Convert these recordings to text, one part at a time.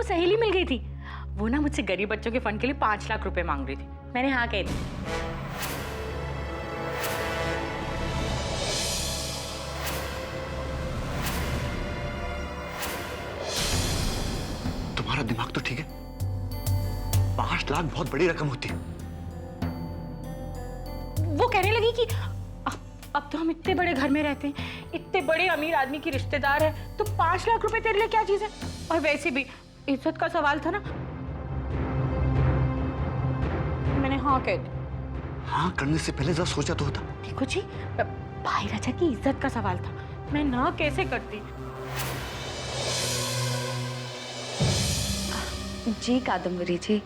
वो सहेली मिल गई थी। वो ना मुझसे गरीब बच्चों के फंड के लिए 5 लाख रुपए मांग रही थी। मैंने हाँ कह दी। तुम्हारा दिमाग तो ठीक है? 5 लाख बहुत बड़ी रकम होती है। वो कहने लगी कि अब तो हम इतने बड़े घर में रहते हैं, इतने बड़े अमीर आदमी की रिश्तेदार है, तो 5 लाख रुपए तेरे लिए क्या चीज है? और वैसे भी इज्जत का सवाल था ना, मैंने हाँ कह दी। हाँ करने से पहले जरा सोचा तो होता। देखो जी, भाई राजा की इज्जत का सवाल था, मैं ना कैसे करती। जी कादम्बरी जी,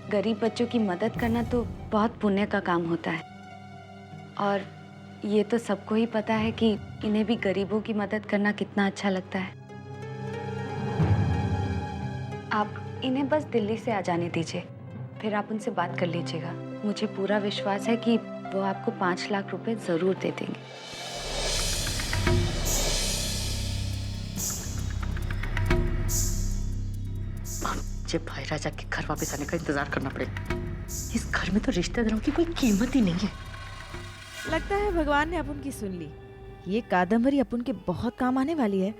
गरीब बच्चों की मदद करना तो बहुत पुण्य का काम होता है, और ये तो सबको ही पता है कि इन्हें भी गरीबों की मदद करना कितना अच्छा लगता है। आप इन्हें बस दिल्ली से आ जाने दीजिए, फिर आप उनसे बात कर लीजिएगा। मुझे पूरा विश्वास है कि वो आपको 5 लाख रुपए जरूर दे देंगे। मुझे भाई राजा के घर वापस आने का इंतजार करना पड़ेगा। इस घर में तो रिश्तेदारों की कोई कीमत ही नहीं है। लगता है भगवान ने अपन की सुन ली। ये कादम्बरी अपन के बहुत काम आने वाली है।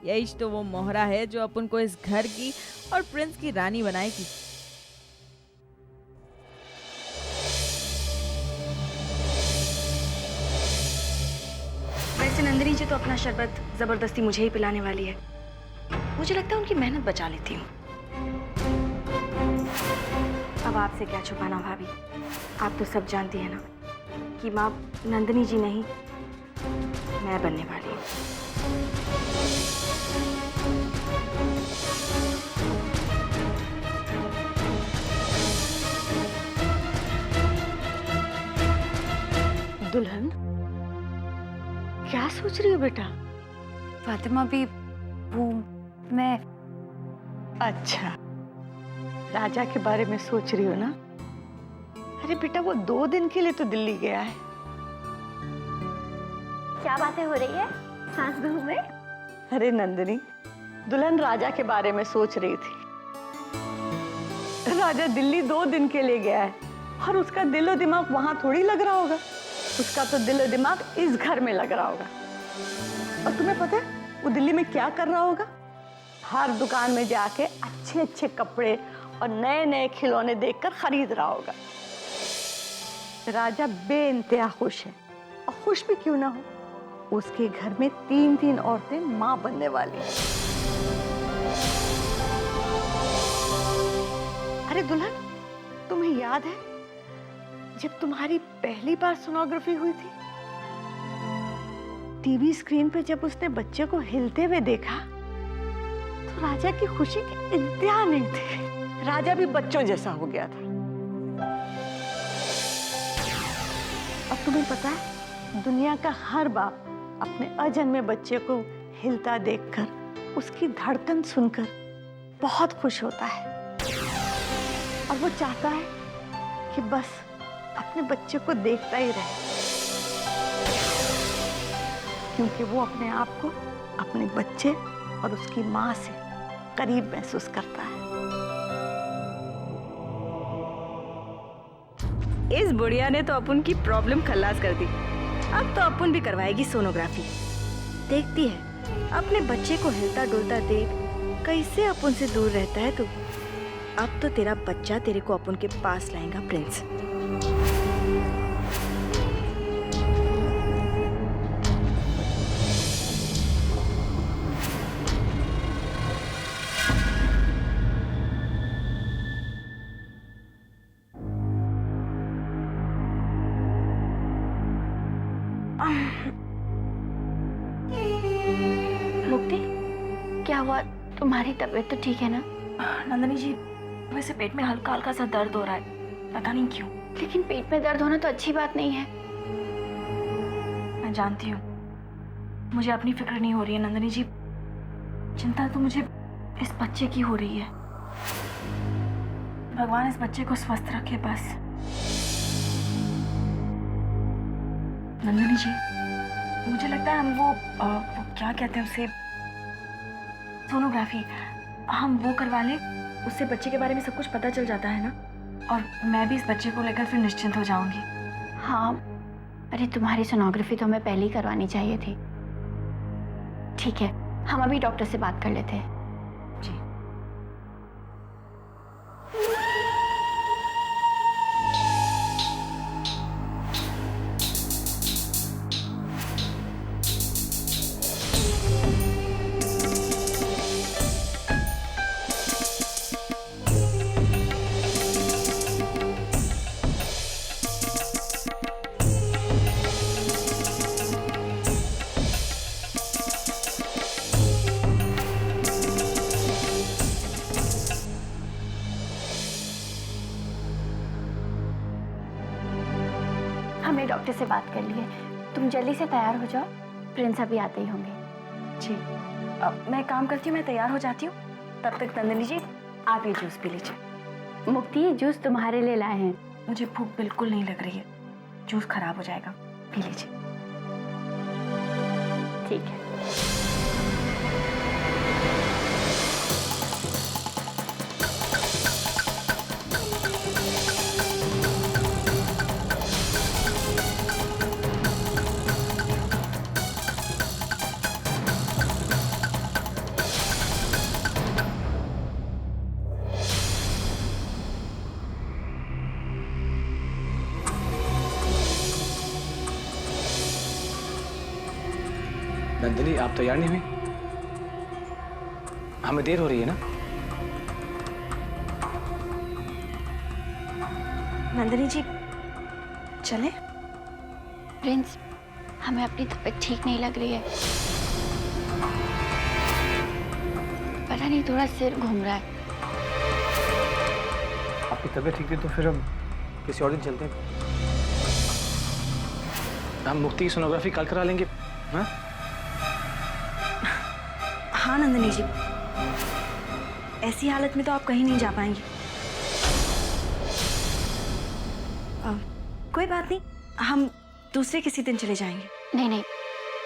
यही तो वो मोहरा है जो अपन को इस घर की और प्रिंस की रानी बनाएगी। वैसे नंदिनी जी तो अपना शरबत जबरदस्ती मुझे ही पिलाने वाली है। मुझे लगता है उनकी मेहनत बचा लेती हूँ। अब आपसे क्या छुपाना भाभी, आप तो सब जानती है ना कि माँ नंदिनी जी नहीं, मैं बनने वाली हूँ। दुल्हन, क्या सोच रही हो बेटा? फातिमा भी वो मैं अच्छा, राजा के बारे में सोच रही हो ना? अरे बेटा, वो 2 दिन के लिए तो दिल्ली गया है। क्या बातें हो रही है सास बहू में? अरे नंदिनी, दुल्हन राजा के बारे में सोच रही थी। राजा दिल्ली 2 दिन के लिए गया है और उसका दिलो दिमाग वहां थोड़ी लग रहा होगा। उसका तो दिलो दिमाग इस घर में लग रहा होगा। और तुम्हें पता है वो दिल्ली में क्या कर रहा होगा? हर दुकान में जाके अच्छे अच्छे कपड़े और नए नए खिलौने देखकर खरीद रहा होगा। राजा बेइंतहा खुश है, और खुश भी क्यों ना हो, उसके घर में 3-3 औरतें मां बनने वाली हैं। अरे दुल्हन, तुम्हें याद है जब तुम्हारी पहली बार सोनोग्राफी हुई थी? टीवी स्क्रीन पे जब उसने बच्चे को हिलते हुए देखा तो राजा की खुशी की इंतहा नहीं थी। राजा भी बच्चों जैसा हो गया था। अब तुम्हें पता है, दुनिया का हर बाप अपने अजन्मे बच्चे को हिलता देखकर, उसकी धड़कन सुनकर बहुत खुश होता है, और वो चाहता है कि बस अपने बच्चे को देखता ही रहे, क्योंकि वो अपने आप को अपने बच्चे और उसकी माँ से करीब महसूस करता है। इस बुढ़िया ने तो अपन की प्रॉब्लम खल्लास कर दी। अब तो अपन भी करवाएगी सोनोग्राफी। देखती है अपने बच्चे को हिलता डुलता देख कैसे अपन से दूर रहता है। तो अब तो तेरा बच्चा तेरे को अपन के पास लाएगा प्रिंस। मुक्ति, क्या हुआ? तुम्हारी तबीयत तो ठीक है ना? नंदिनी जी, वैसे पेट में हल्का हल्का सा दर्द हो रहा है, पता नहीं क्यों। लेकिन पेट में दर्द होना तो अच्छी बात नहीं है। मैं जानती हूँ, मुझे अपनी फिक्र नहीं हो रही है नंदिनी जी। चिंता तो मुझे इस बच्चे की हो रही है। भगवान इस बच्चे को स्वस्थ रखे बस। नंदिनी जी, मुझे लगता है हम वो क्या कहते हैं उसे, सोनोग्राफी, हम वो करवा लें, उससे बच्चे के बारे में सब कुछ पता चल जाता है ना, और मैं भी इस बच्चे को लेकर फिर निश्चिंत हो जाऊंगी। हाँ, अरे तुम्हारी सोनोग्राफी तो हमें पहले ही करवानी चाहिए थी। ठीक है, हम अभी डॉक्टर से बात कर लेते हैं। जी। हमने डॉक्टर से बात कर ली है, तुम जल्दी से तैयार हो जाओ, प्रिंस अभी आते ही होंगे। जी, मैं एक काम करती हूँ, मैं तैयार हो जाती हूँ, तब तक नंदिनी जी आप ये जूस पी लीजिए। मुक्ति, ये जूस तुम्हारे लिए लाए हैं। मुझे भूख बिल्कुल नहीं लग रही है, जूस खराब हो जाएगा, पी लीजिए। ठीक है। नंदिनी, आप तैयार नहीं हुई? हमें देर हो रही है ना? नंदिनी जी चले? प्रिंस, हमें अपनी तबीयत ठीक नहीं लग रही है। पता नहीं, थोड़ा सिर घूम रहा है। आपकी तबीयत ठीक नहीं तो फिर हम किसी और दिन चलते हैं। हम मुक्ति की सोनोग्राफी कल करा लेंगे। हाँ? हाँ नंदिनी जी, ऐसी हालत में तो आप कहीं नहीं जा पाएंगी। कोई बात नहीं, हम दूसरे किसी दिन चले जाएंगे। नहीं नहीं,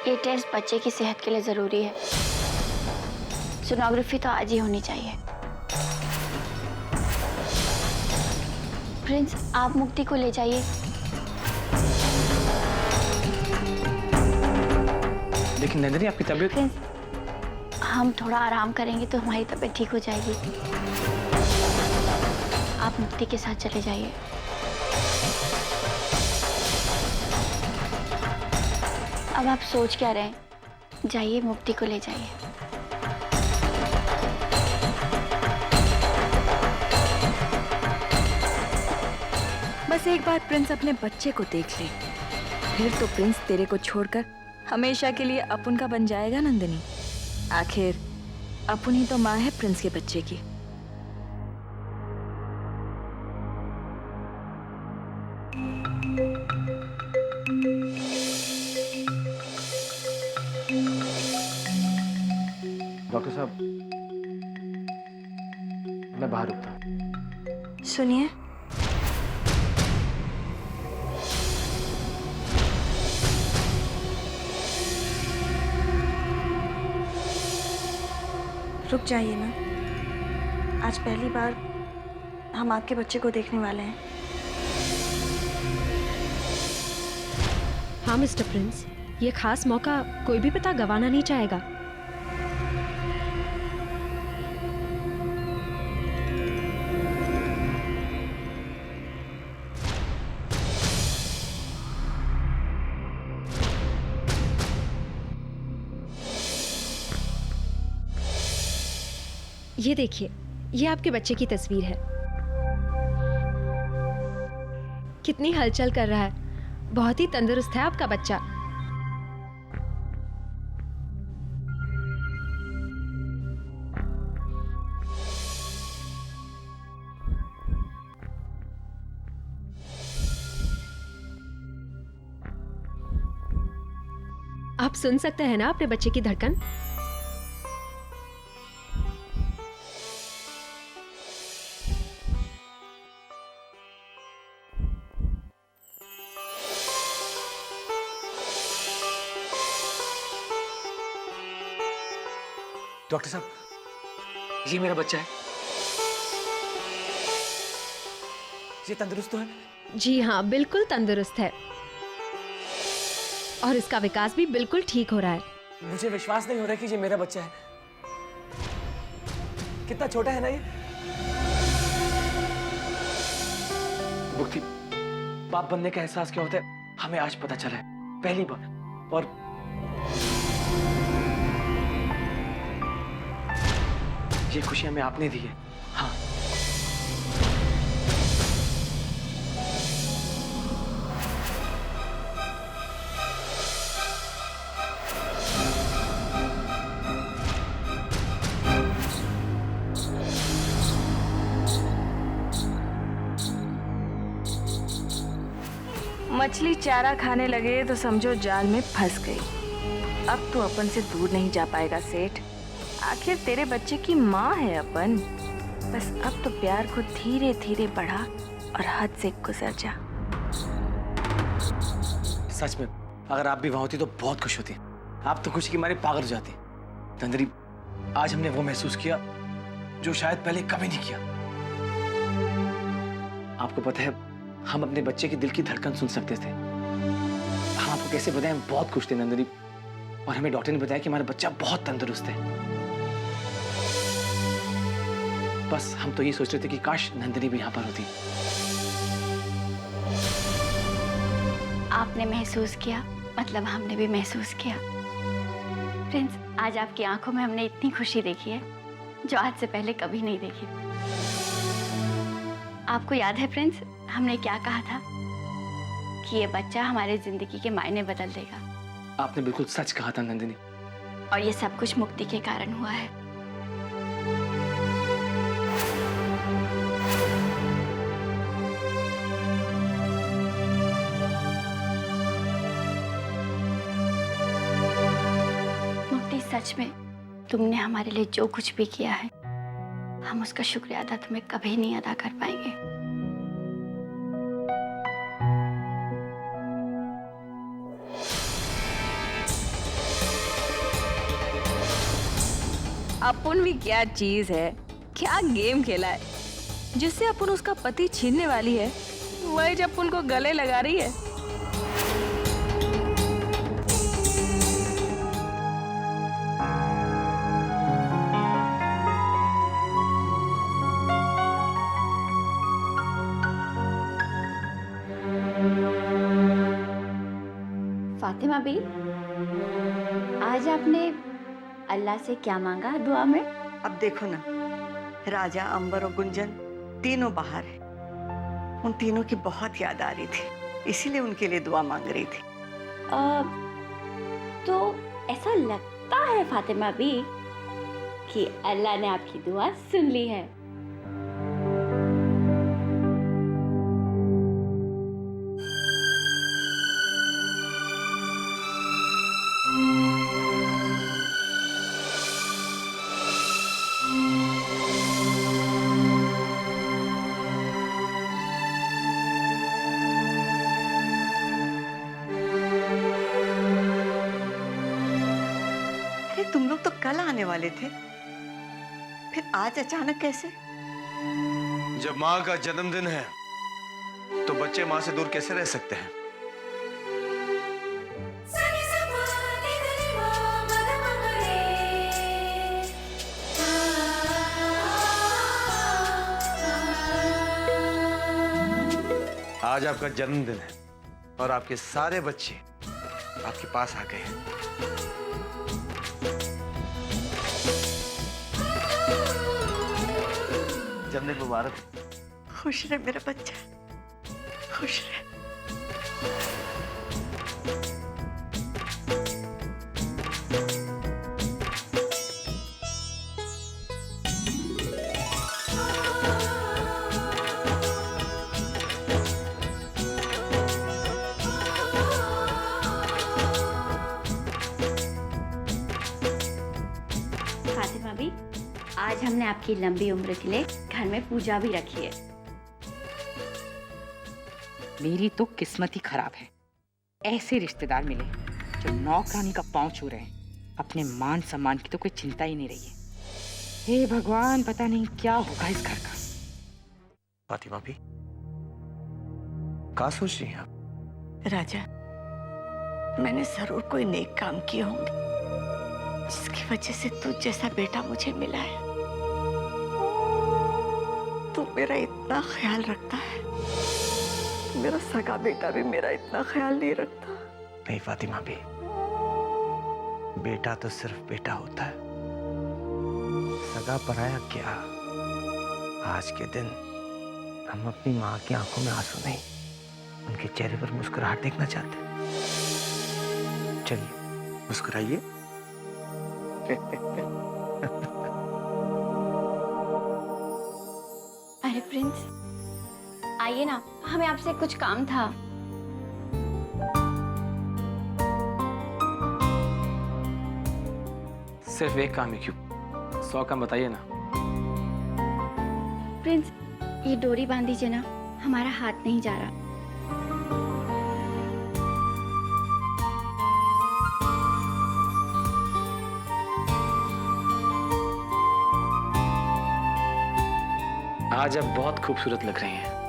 ये टेस्ट बच्चे की सेहत के लिए जरूरी है। सोनोग्राफी तो आज ही होनी चाहिए। प्रिंस, आप मुक्ति को ले जाइए। लेकिन नंदिनी, आपकी तबीयत। प्रिंस, हम थोड़ा आराम करेंगे तो हमारी तबीयत ठीक हो जाएगी। आप मुक्ति के साथ चले जाइए। अब आप सोच क्या रहे हैं? जाइए, मुक्ति को ले जाइए। बस एक बार प्रिंस अपने बच्चे को देख ले, फिर तो प्रिंस तेरे को छोड़कर हमेशा के लिए अपुन का बन जाएगा नंदिनी। आखिर अपुन ही तो माँ है प्रिंस के बच्चे की। डॉक्टर साहब, मैं बाहर रुकता हूँ। सुनिए, रुक जाइए ना, आज पहली बार हम आपके बच्चे को देखने वाले हैं। हाँ मिस्टर प्रिंस, ये खास मौका कोई भी पिता गंवाना नहीं चाहेगा। ये देखिए, ये आपके बच्चे की तस्वीर है। कितनी हलचल कर रहा है, बहुत ही तंदुरुस्त है आपका बच्चा। आप सुन सकते हैं ना अपने बच्चे की धड़कन? डॉक्टर साहब, ये मेरा बच्चा है। ये तंदुरुस्त तो है? जी हाँ, बिल्कुल तंदुरुस्त है और इसका विकास भी बिल्कुल ठीक हो रहा है। मुझे विश्वास नहीं हो रहा कि ये मेरा बच्चा है। कितना छोटा है ना ये। मुक्ति, बाप बनने का एहसास क्या होता है हमें आज पता चला है, पहली बार। और ये खुशी हमें आपने दी है। हाँ, मछली चारा खाने लगे तो समझो जाल में फंस गई। अब तो अपन से दूर नहीं जा पाएगा सेठ। आखिर तेरे बच्चे की माँ है अपन। बस अब तो प्यार को धीरे धीरे बढ़ा और हद से गुजर जा। सच में अगर आप भी वहां होती तो बहुत खुश होती। आप तो खुशी की मारे पागल हो जाती। तंदरी, आज हमने वो महसूस किया जो शायद पहले कभी नहीं किया। आपको पता है, हम अपने बच्चे के दिल की धड़कन सुन सकते थे। हम आपको कैसे बताएं, हम बहुत खुश थे नंदनी। और हमें डॉक्टर ने बताया कि हमारा बच्चा बहुत तंदुरुस्त है। बस हम तो ये सोच रहे थे कि काश नंदनी भी यहाँ पर होती। आपने महसूस किया मतलब हमने भी महसूस किया। प्रिंस, आज आपकी आंखों में हमने इतनी खुशी देखी है जो आज से पहले कभी नहीं देखी। आपको याद है प्रिंस, हमने क्या कहा था कि ये बच्चा हमारे जिंदगी के मायने बदल देगा। आपने बिल्कुल सच कहा था नंदिनी। और ये सब कुछ मुक्ति के कारण हुआ है। मुक्ति, सच में तुमने हमारे लिए जो कुछ भी किया है, हम उसका शुक्रिया अदा तुम्हें कभी नहीं अदा कर पाएंगे। अपन भी क्या चीज है, क्या गेम खेला है जिससे अपन उसका पति छीनने वाली है, वही जब अपन को गले लगा रही है। फातिमा बी, आज आपने अल्लाह से क्या मांगा दुआ में? अब देखो ना, राजा, अंबर और गुंजन तीनों बाहर हैं। उन तीनों की बहुत याद आ रही थी, इसीलिए उनके लिए दुआ मांग रही थी। तो ऐसा लगता है फातिमा बी कि अल्लाह ने आपकी दुआ सुन ली है। तुम लोग तो कल आने वाले थे, फिर आज अचानक कैसे? जब माँ का जन्मदिन है तो बच्चे माँ से दूर कैसे रह सकते हैं? आज आपका जन्मदिन है और आपके सारे बच्चे आपके पास आ गए हैं। जन्मदिन मुबारक। खुश रहे मेरा बच्चा, खुश रहे। फातिमा बी, आज हमने आपकी लंबी उम्र के लिए घर में पूजा भी रखी है। मेरी तो किस्मत ही खराब है, ऐसे रिश्तेदार मिले जो नौकरानी का पांव छू रहे हैं। अपने मान सम्मान की तो कोई चिंता ही नहीं रही है। हे भगवान, पता नहीं क्या होगा इस घर का। फातिमा भी क्या सोच रही हैं आप? राजा, मैंने जरूर कोई नेक काम किए होंगे जिसकी वजह से तुझ जैसा बेटा मुझे मिला है। तू मेरा इतना ख्याल रखता है, मेरा सगा बेटा भी मेरा इतना ख्याल नहीं रखता। नहीं फातिमा भी, बेटा तो सिर्फ बेटा होता है, सगा पराया क्या। आज के दिन हम अपनी माँ की आंखों में आंसू नहीं, उनके चेहरे पर मुस्कुराहट देखना चाहते हैं। चलिए मुस्कुराइए। अरे प्रिंस, आइए ना, हमें आपसे कुछ काम था। सिर्फ एक काम ही क्यों, 100 काम बताइए ना। प्रिंस, ये डोरी बांध दीजिए ना, हमारा हाथ नहीं जा रहा। आज आप बहुत खूबसूरत लग रही हैं।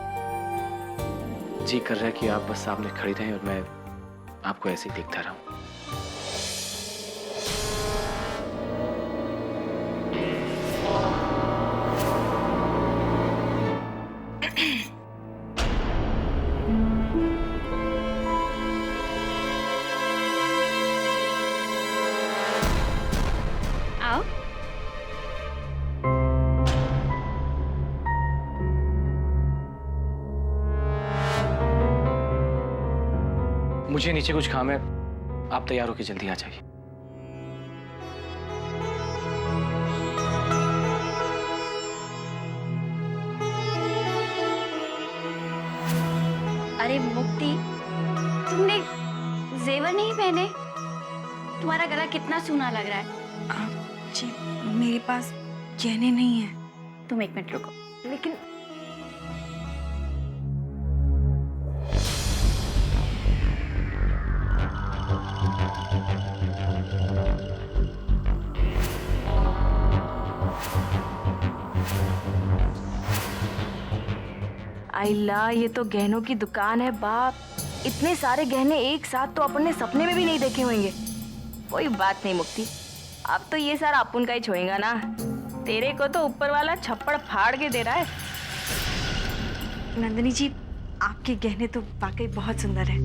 जी कर रहा है कि आप बस सामने खड़ी रहें और मैं आपको ऐसे ही देखता रहूं। आओ। मुझे नीचे कुछ काम है, आप तैयार होकर जल्दी आ जाइए। अरे मुक्ति, तुमने जेवर नहीं पहने? तुम्हारा गला कितना सूना लग रहा है। जी मेरे पास गहने नहीं है। तुम एक मिनट रुको। लेकिन आइला, ये तो गहनों की दुकान है बाप। इतने सारे गहने एक साथ तो अपन ने सपने में भी नहीं देखे होंगे। कोई बात नहीं मुक्ति, अब तो ये सारा अपन का ही छोएगा ना। तेरे को तो ऊपर वाला छप्पड़ फाड़ के दे रहा है। नंदिनी जी, आपके गहने तो वाकई बहुत सुंदर है।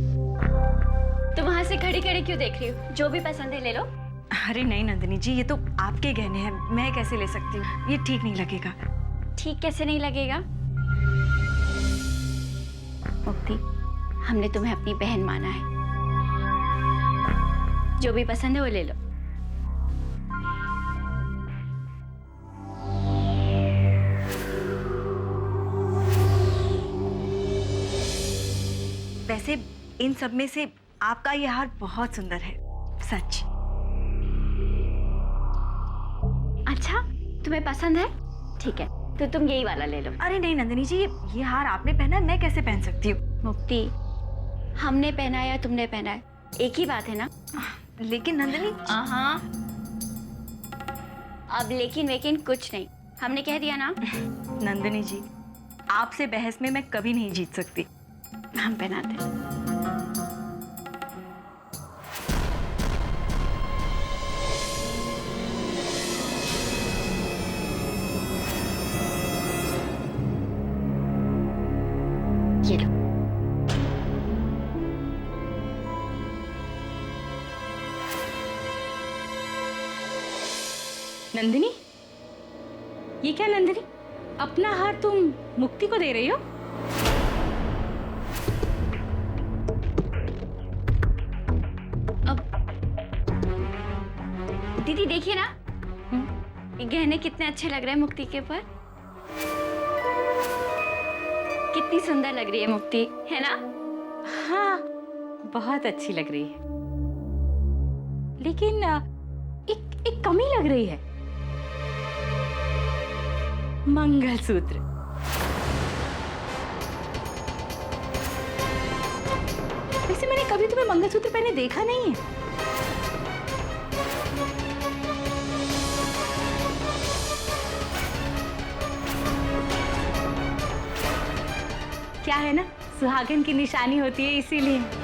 तुम वहां से खड़ी खड़ी क्यों देख रही हो? जो भी पसंद है ले लो। अरे नहीं नंदिनी जी, ये तो आपके गहने हैं, मैं कैसे ले सकती हूँ? ये ठीक नहीं लगेगा। ठीक कैसे नहीं लगेगा? मुक्ति, हमने तुम्हें अपनी बहन माना है, जो भी पसंद है वो ले लो। वैसे इन सब में से आपका ये हार बहुत सुंदर है, सच। अच्छा, तुम्हें पसंद है? ठीक है, तो तुम यही वाला ले लो। अरे नहीं नंदिनी जी, ये हार आपने पहना है, मैं कैसे पहन सकती हूँ? मुक्ति, हमने पहना है या तुमने पहना है, एक ही बात है ना। लेकिन नंदिनी। हाँ, अब लेकिन वेकिन कुछ नहीं, हमने कह दिया ना। नंदिनी जी, आपसे बहस में मैं कभी नहीं जीत सकती। हम पहनाते हैं। ये लो। नंदिनी, ये क्या नंदिनी, अपना हार तुम मुक्ति को दे रही हो? दीदी देखिए ना, ये गहने कितने अच्छे लग रहे हैं मुक्ति के ऊपर। कितनी सुंदर लग रही है मुक्ति, है ना? हाँ, बहुत अच्छी लग रही है, लेकिन एक कमी लग रही है। मंगलसूत्र। वैसे मैंने कभी तुम्हें मंगलसूत्र पहने देखा नहीं है। क्या है ना, सुहागन की निशानी होती है इसीलिए।